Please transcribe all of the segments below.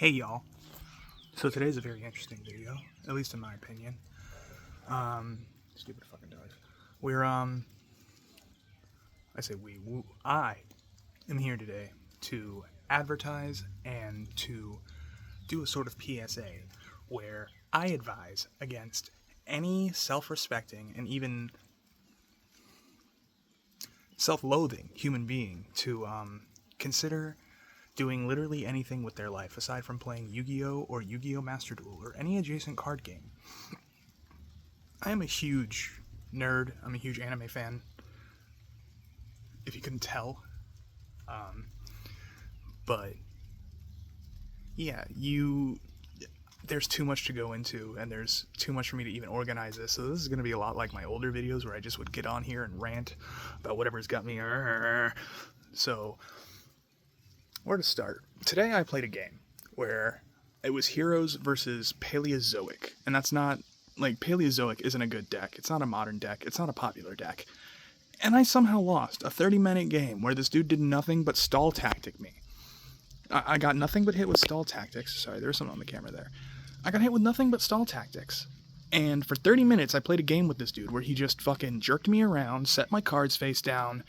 Hey y'all. So today's a very interesting video, at least in my opinion. Stupid fucking dogs. I am here today to advertise and to do a sort of PSA where I advise against any self-respecting and even self-loathing human being to consider doing literally anything with their life aside from playing Yu-Gi-Oh! Or Yu-Gi-Oh! Master Duel or any adjacent card game. I am a huge nerd. I'm a huge anime fan, if you couldn't tell. But yeah, there's too much to go into, and there's too much for me to even organize this. So this is going to be a lot like my older videos where I just would get on here and rant about whatever's got me. So where to start? Today I played a game where it was Heroes versus Paleozoic, and that's not, like, Paleozoic isn't a good deck. It's not a modern deck. It's not a popular deck. And I somehow lost a 30-minute game where this dude did nothing but stall tactic me. I got nothing but hit with stall tactics. Sorry, there was something on the camera there. I got hit with nothing but stall tactics. And for 30 minutes I played a game with this dude where he just fucking jerked me around, set my cards face down,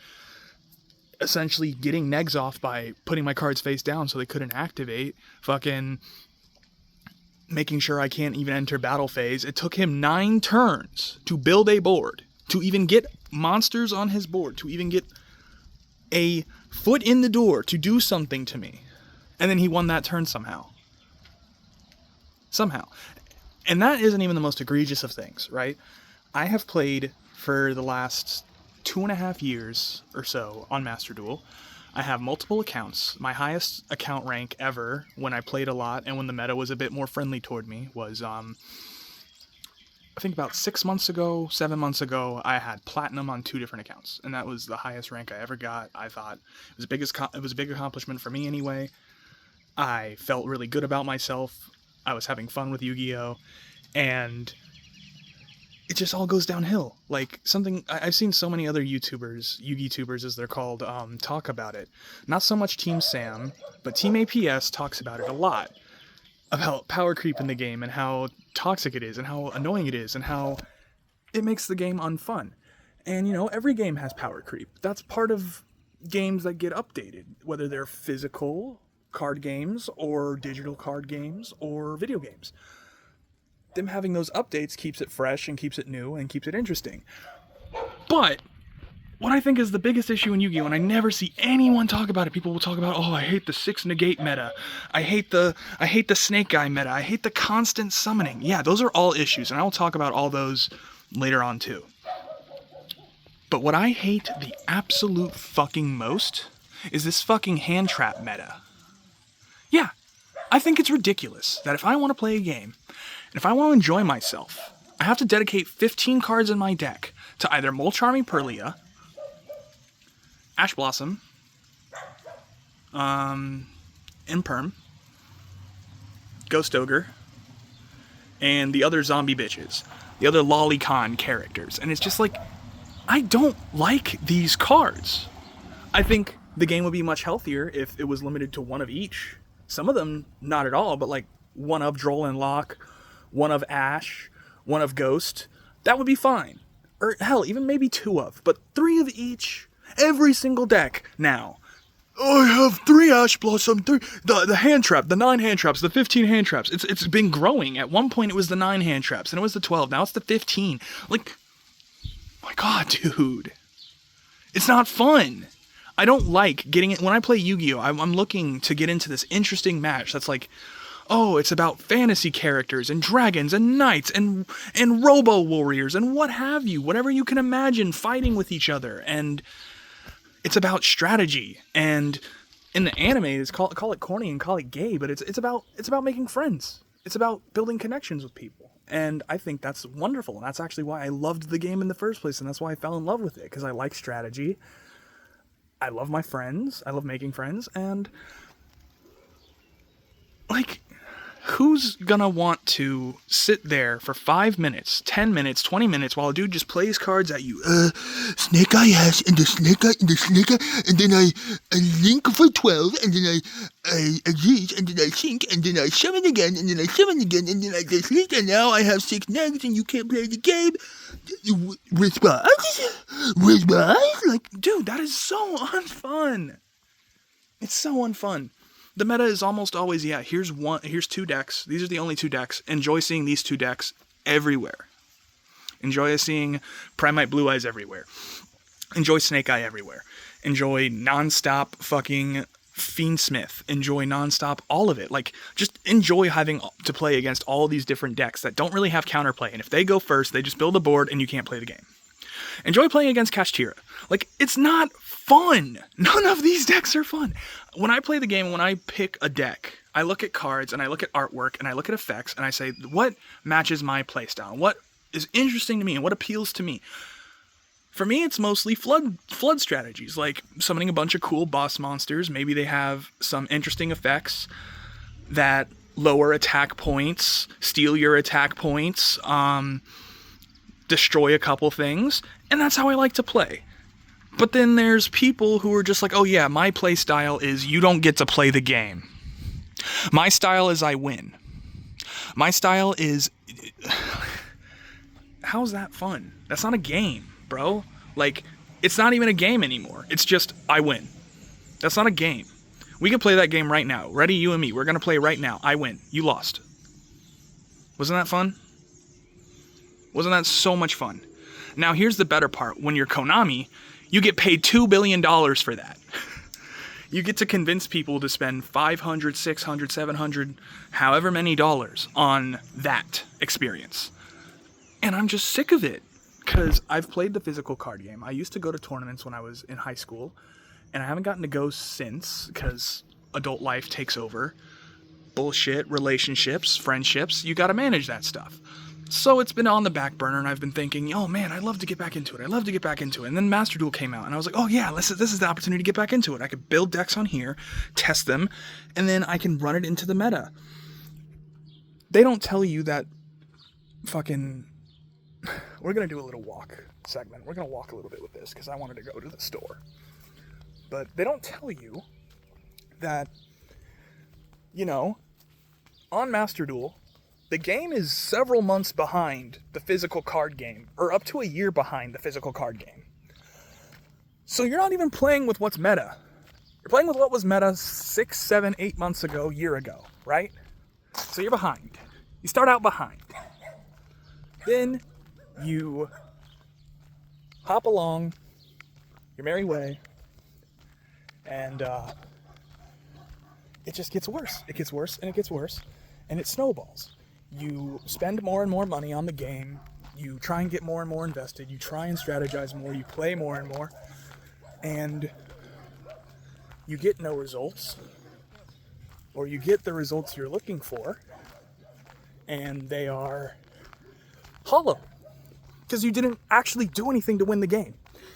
essentially getting negs off by putting my cards face down so they couldn't activate, fucking making sure I can't even enter battle phase. It took him 9 turns to build a board, to even get monsters on his board, to even get a foot in the door to do something to me. And then he won that turn somehow. And that isn't even the most egregious of things, right? I have played for the last 2.5 years or so on Master Duel. I have multiple accounts. My highest account rank ever when I played a lot and when the meta was a bit more friendly toward me was, I think about 7 months ago, I had platinum on 2 different accounts, and that was the highest rank I ever got. I thought it was a big accomplishment for me anyway. I felt really good about myself. I was having fun with Yu-Gi-Oh! And it just all goes downhill. Like, I've seen so many other YouTubers, Yu-Gi-Tubers as they're called, talk about it. Not so much Team Sam, but Team APS talks about it a lot. About power creep in the game and how toxic it is and how annoying it is and how it makes the game unfun. And, every game has power creep. That's part of games that get updated, whether they're physical card games or digital card games or video games. Them having those updates keeps it fresh and keeps it new and keeps it interesting. But what I think is the biggest issue in Yu-Gi-Oh! And I never see anyone talk about it. People will talk about, I hate the 6 negate meta. I hate the snake guy meta. I hate the constant summoning. Yeah, those are all issues, and I'll talk about all those later on too. But what I hate the absolute fucking most is this fucking hand trap meta. Yeah, I think it's ridiculous that if I want to play a game, and if I want to enjoy myself, I have to dedicate 15 cards in my deck to either Molcharmy Perlia, Ash Blossom, Imperm, Ghost Ogre, and the other zombie bitches, the other lolicon characters. And it's just like, I don't like these cards. I think the game would be much healthier if it was limited to one of each. Some of them, not at all, but like one of Droll and Locke, one of Ash, one of Ghost. That would be fine. Or hell, even maybe 2 of. But 3 of each. Every single deck now. I have 3 Ash Blossom, 3... The hand trap, the 9 hand traps, the 15 hand traps. It's been growing. At one point it was the 9 hand traps, and it was the 12. Now it's the 15. Like, my god, dude. It's not fun. I don't like getting it. When I play Yu-Gi-Oh! I'm looking to get into this interesting match that's like, it's about fantasy characters and dragons and knights and robo-warriors and what have you. Whatever you can imagine fighting with each other. And it's about strategy. And in the anime, call it corny and call it gay, but it's about making friends. It's about building connections with people. And I think that's wonderful. And that's actually why I loved the game in the first place. And that's why I fell in love with it. Because I like strategy. I love my friends. I love making friends. And, like, who's gonna want to sit there for 5 minutes, 10 minutes, 20 minutes while a dude just plays cards at you? Snake Eye Hash, and the Snake Eye, and the Snake Eye, and then I link for 12, and then I use, and then I sink, and then I summon again, and then I summon again, and then I just link, and now I have 6 nags, and you can't play the game. Response? Like, dude, that is so unfun. It's so unfun. The meta is almost always, here's 2 decks. These are the only 2 decks. Enjoy seeing these 2 decks everywhere. Enjoy seeing Primite Blue Eyes everywhere. Enjoy Snake Eye everywhere. Enjoy nonstop fucking Fiendsmith. Enjoy nonstop all of it. Like, just enjoy having to play against all these different decks that don't really have counterplay. And if they go first, they just build a board and you can't play the game. Enjoy playing against Kashtira. Like, it's not fun. None of these decks are fun. When I play the game, when I pick a deck, I look at cards and I look at artwork and I look at effects and I say, what matches my playstyle? What is interesting to me and what appeals to me? For me, it's mostly flood strategies, like summoning a bunch of cool boss monsters. Maybe they have some interesting effects that lower attack points, steal your attack points, destroy a couple things, and that's how I like to play. But then there's people who are just like, oh yeah, my play style is you don't get to play the game. My style is I win. My style is... How's that fun? That's not a game, bro. Like, it's not even a game anymore. It's just, I win. That's not a game. We can play that game right now. Ready, you and me. We're going to play right now. I win. You lost. Wasn't that fun? Wasn't that so much fun? Now, here's the better part. When you're Konami, you get paid $2 billion for that. You get to convince people to spend $500, $600, $700, however many dollars on that experience. And I'm just sick of it. Because I've played the physical card game. I used to go to tournaments when I was in high school. And I haven't gotten to go since. Because adult life takes over. Bullshit, relationships, friendships. You gotta manage that stuff. So it's been on the back burner, and I've been thinking, oh man, I'd love to get back into it. And then Master Duel came out, and I was like, oh yeah, this is the opportunity to get back into it. I could build decks on here, test them, and then I can run it into the meta. They don't tell you that fucking... We're gonna do a little walk segment. We're gonna walk a little bit with this, because I wanted to go to the store. But they don't tell you that, you know, on Master Duel, the game is several months behind the physical card game, or up to a year behind the physical card game. So you're not even playing with what's meta. You're playing with what was meta 6, 7, 8 months ago, year ago, right? So you're behind. You start out behind. Then you hop along your merry way, and it just gets worse. It gets worse, and it gets worse, and it snowballs. You spend more and more money on the game, you try and get more and more invested, you try and strategize more, you play more and more, and you get no results, or you get the results you're looking for, and they are hollow, because you didn't actually do anything to win the game.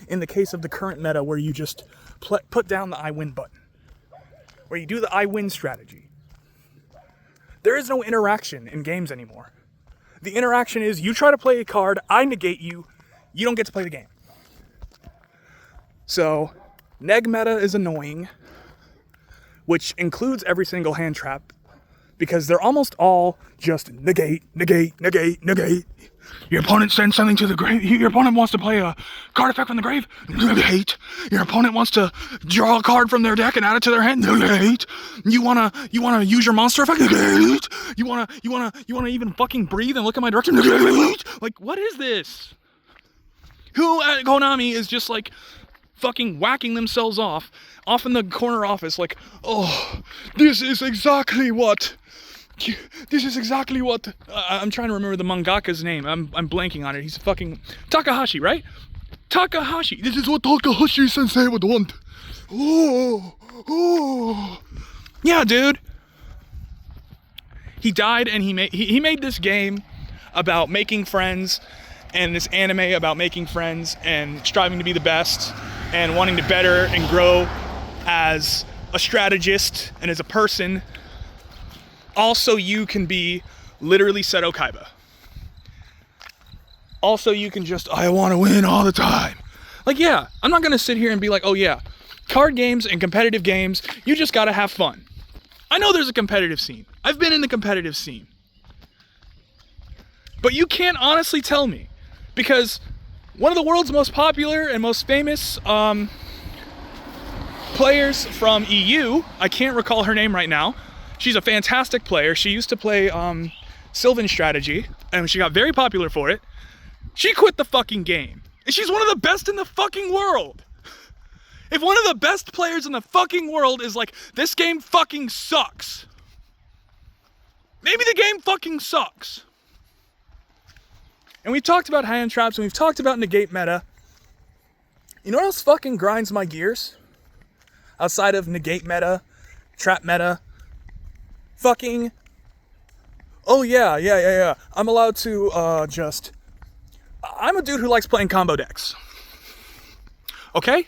In the case of the current meta, where you just put down the I win button, where you do the I win strategy. There is no interaction in games anymore. The interaction is you try to play a card, I negate you, you don't get to play the game. So, neg meta is annoying, which includes every single hand trap, because they're almost all just negate. Your opponent sends something to the grave. Your opponent wants to play a card effect from the grave. Negate. Your opponent wants to draw a card from their deck and add it to their hand. Negate. You wanna use your monster effect. Negate. You wanna even fucking breathe and look in my direction. Negate. Like, what is this? Who at Konami is just like fucking whacking themselves off in the corner office, like, oh, this is exactly what. I'm trying to remember the mangaka's name. I'm blanking on it. He's fucking Takahashi, right? Takahashi. This is what Takahashi sensei would want. Oh. Yeah, dude. He died, and he made this game about making friends, and this anime about making friends and striving to be the best and wanting to better and grow as a strategist and as a person. Also, you can be literally Seto Kaiba. Also, you can just, I want to win all the time. Like, yeah, I'm not going to sit here and be like, oh yeah, card games and competitive games, you just got to have fun. I know there's a competitive scene. I've been in the competitive scene. But you can't honestly tell me, because one of the world's most popular and most famous players from EU, I can't recall her name right now. She's a fantastic player. She used to play Sylvan Strategy, and she got very popular for it. She quit the fucking game. And she's one of the best in the fucking world. If one of the best players in the fucking world is like, this game fucking sucks. Maybe the game fucking sucks. And we've talked about hand traps, and we've talked about negate meta. You know what else fucking grinds my gears? Outside of negate meta, trap meta. Fucking, oh yeah. I'm allowed to I'm a dude who likes playing combo decks. Okay?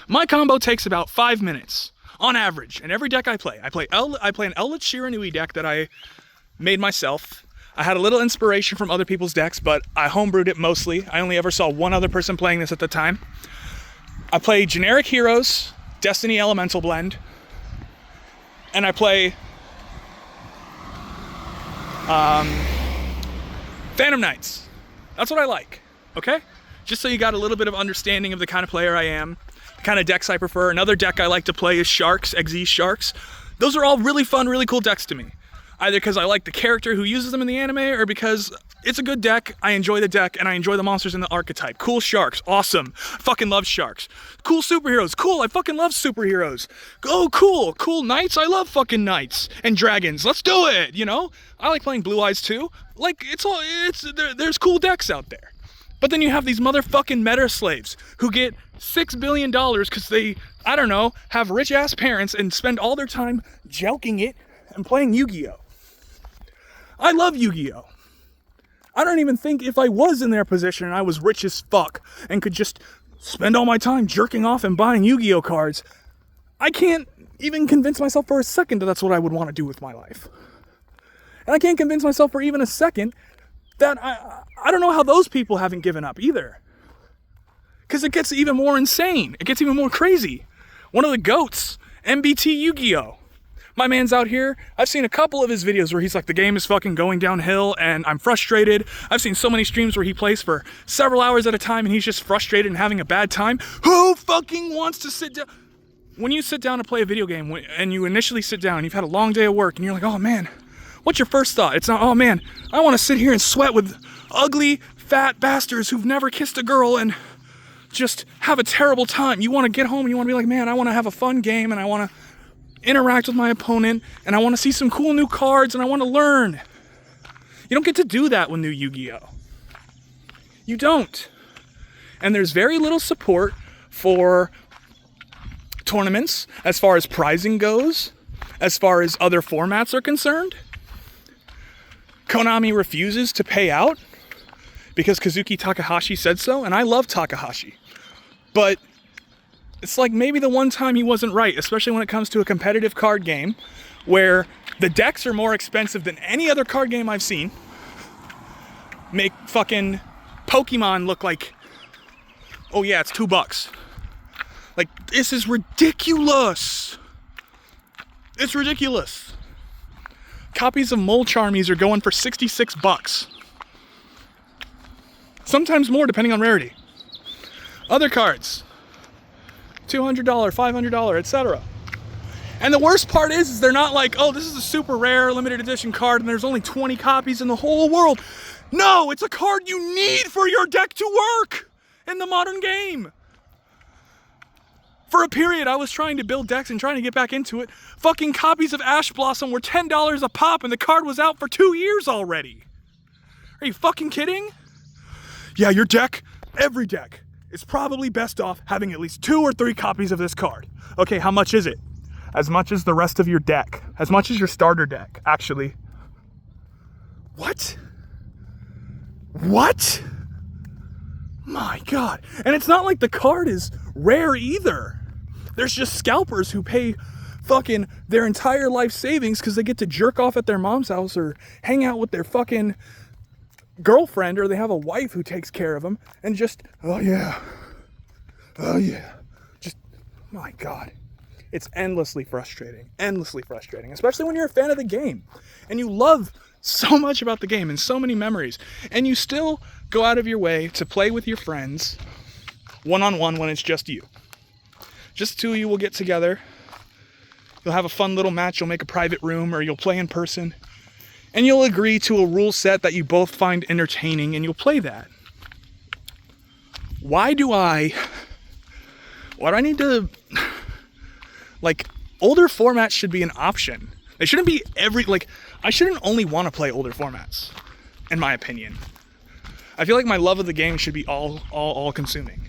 My combo takes about 5 minutes on average, and every deck I play an Eldritch Shiranui deck that I made myself. I had a little inspiration from other people's decks, but I homebrewed it mostly. I only ever saw one other person playing this at the time. I play generic heroes, Destiny Elemental Blend, and I play Phantom Knights. That's what I like, okay? Just so you got a little bit of understanding of the kind of player I am, the kind of decks I prefer. Another deck I like to play is Sharks, Xyz Sharks. Those are all really fun, really cool decks to me. Either because I like the character who uses them in the anime, or because it's a good deck, I enjoy the deck, and I enjoy the monsters in the archetype. Cool Sharks, awesome. Fucking love Sharks. Cool superheroes, cool, I fucking love superheroes. Oh, cool, cool knights, I love fucking knights. And dragons, let's do it, you know? I like playing Blue Eyes too. Like, there's cool decks out there. But then you have these motherfucking meta slaves who get $6 billion because they, I don't know, have rich ass parents and spend all their time joking it and playing Yu-Gi-Oh! I love Yu-Gi-Oh! I don't even think if I was in their position and I was rich as fuck and could just spend all my time jerking off and buying Yu-Gi-Oh! Cards, I can't even convince myself for a second that that's what I would want to do with my life. And I can't convince myself for even a second that I don't know how those people haven't given up either. Because it gets even more insane. It gets even more crazy. One of the GOATs, MBT Yu-Gi-Oh! My man's out here. I've seen a couple of his videos where he's like, the game is fucking going downhill and I'm frustrated. I've seen so many streams where he plays for several hours at a time and he's just frustrated and having a bad time. Who fucking wants to sit down? When you sit down to play a video game and you initially sit down, you've had a long day of work and you're like, oh man, what's your first thought? It's not, oh man, I want to sit here and sweat with ugly, fat bastards who've never kissed a girl and just have a terrible time. You want to get home and you want to be like, man, I want to have a fun game and I want to interact with my opponent and I want to see some cool new cards and I want to learn. You don't get to do that with new Yu-Gi-Oh! You don't. And there's very little support for tournaments as far as prizing goes, as far as other formats are concerned. Konami refuses to pay out because Kazuki Takahashi said so, and I love Takahashi. But it's like maybe the one time he wasn't right, especially when it comes to a competitive card game where the decks are more expensive than any other card game I've seen. Make fucking Pokemon look like, oh yeah, it's $2. Like, this is ridiculous. It's ridiculous. Copies of Mole Charmies are going for $66. Sometimes more, depending on rarity. Other cards, $200, $500, etc. And the worst part is they're not like, oh, this is a super rare limited edition card and there's only 20 copies in the whole world. No, it's a card you need for your deck to work in the modern game. For a period, I was trying to build decks and trying to get back into it. Fucking copies of Ash Blossom were $10 a pop and the card was out for 2 years already. Are you fucking kidding? Yeah, your deck, every deck, is probably best off having at least 2 or 3 copies of this card. Okay, how much is it? As much as the rest of your deck. As much as your starter deck, actually. What? What? My God. And it's not like the card is rare either. There's just scalpers who pay fucking their entire life savings because they get to jerk off at their mom's house or hang out with their fucking girlfriend, or they have a wife who takes care of them, and just, oh yeah, just, my God. It's endlessly frustrating, especially when you're a fan of the game and you love so much about the game and so many memories, and you still go out of your way to play with your friends one-on-one when it's just you. Just the two of you will get together. You'll have a fun little match. You'll make a private room, or you'll play in person, and you'll agree to a rule set that you both find entertaining, and you'll play that. Why do I need to, like, older formats should be an option. They shouldn't be I shouldn't only want to play older formats, in my opinion. I feel like my love of the game should be all consuming.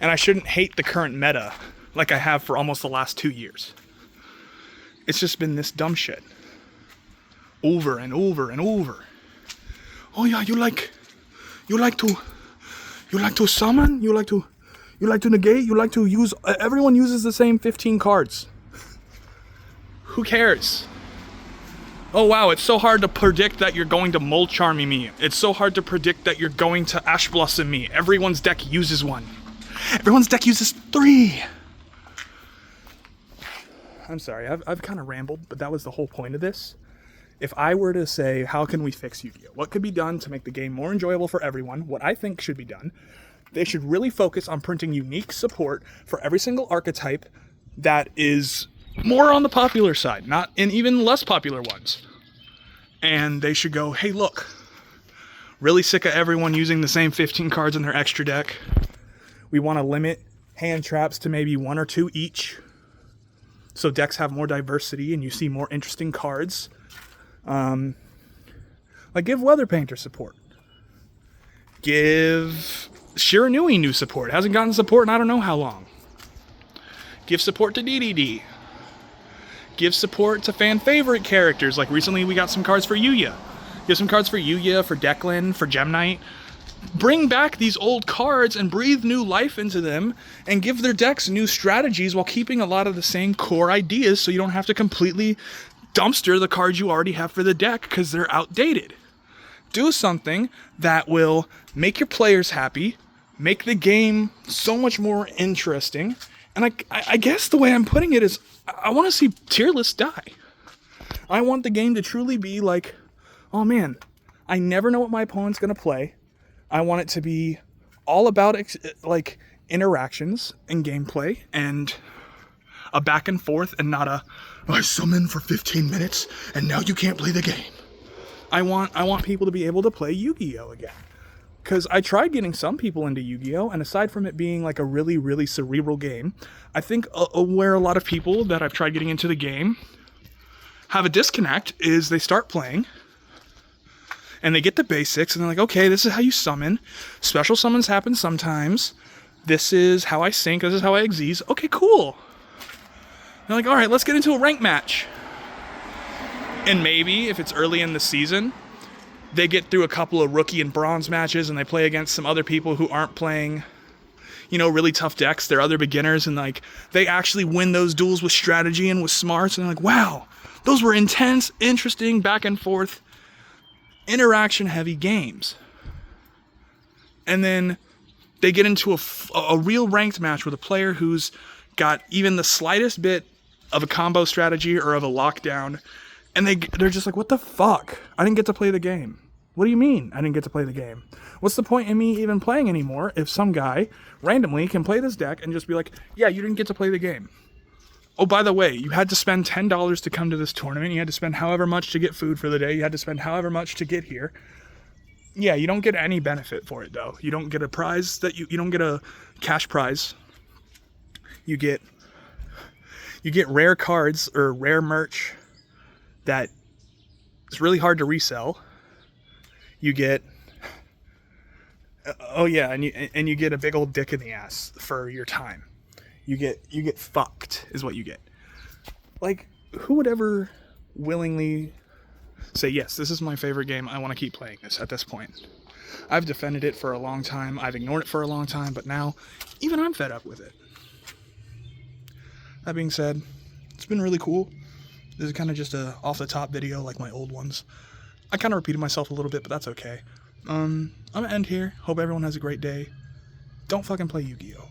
And I shouldn't hate the current meta like I have for almost the last 2 years. It's just been this dumb shit. Over and over and over. Oh yeah, you like to summon? You like to negate? You like to use, everyone uses the same 15 cards. Who cares? Oh wow, it's so hard to predict that you're going to Mold Charm me. It's so hard to predict that you're going to Ash Blossom me. Everyone's deck uses one. Everyone's deck uses 3. I'm sorry, I've kind of rambled, but that was the whole point of this. If I were to say, how can we fix Yu-Gi-Oh? What could be done to make the game more enjoyable for everyone? What I think should be done, they should really focus on printing unique support for every single archetype that is more on the popular side, not in even less popular ones. And they should go, hey look, really sick of everyone using the same 15 cards in their extra deck. We want to limit hand traps to maybe 1 or 2 each, so decks have more diversity and you see more interesting cards. Like, give Weather Painter support. Give Shiranui new support. Hasn't gotten support in I don't know how long. Give support to DDD. Give support to fan favorite characters. Like recently we got some cards for Yuya. Give some cards for Yuya, for Declan, for Gem Knight. Bring back these old cards and breathe new life into them and give their decks new strategies while keeping a lot of the same core ideas, so you don't have to completely dumpster the cards you already have for the deck because they're outdated. Do something that will make your players happy, make the game so much more interesting. And I guess the way I'm putting it is, I want to see tier lists die. I want the game to truly be like, oh man, I never know what my opponent's going to play. I want it to be all about like interactions and gameplay and a back and forth, and not I summon for 15 minutes and now you can't play the game. I want people to be able to play Yu-Gi-Oh again. Because I tried getting some people into Yu-Gi-Oh, and aside from it being like a really, really cerebral game, I think where a lot of people that I've tried getting into the game have a disconnect is they start playing, and they get the basics, and they're like, okay, this is how you summon. Special summons happen sometimes. This is how I sync. This is how I exease. Okay, cool. And they're like, all right, let's get into a rank match. And maybe, if it's early in the season, they get through a couple of rookie and bronze matches and they play against some other people who aren't playing, really tough decks. They're other beginners, and like they actually win those duels with strategy and with smarts, and they're like, wow, those were intense, interesting, back and forth, interaction heavy games. And then they get into a real ranked match with a player who's got even the slightest bit of a combo strategy or of a lockdown, and they're just like, what the fuck? I didn't get to play the game. What do you mean I didn't get to play the game? What's the point in me even playing anymore if some guy randomly can play this deck and just be like, yeah, you didn't get to play the game. Oh, by the way, you had to spend $10 to come to this tournament. You had to spend however much to get food for the day. You had to spend however much to get here. Yeah, you don't get any benefit for it, though. You don't get a prize that you don't get a cash prize. You get rare cards or rare merch that is really hard to resell. You get, and you get a big old dick in the ass for your time. You get fucked is what you get. Like, who would ever willingly say, yes, this is my favorite game, I want to keep playing this at this point? I've defended it for a long time, I've ignored it for a long time, but now even I'm fed up with it. That being said, It's been really cool. This is kind of just a off-the-top video like my old ones. I kind of repeated myself a little bit, but that's okay. I'm going to end here. Hope everyone has a great day. Don't fucking play Yu-Gi-Oh!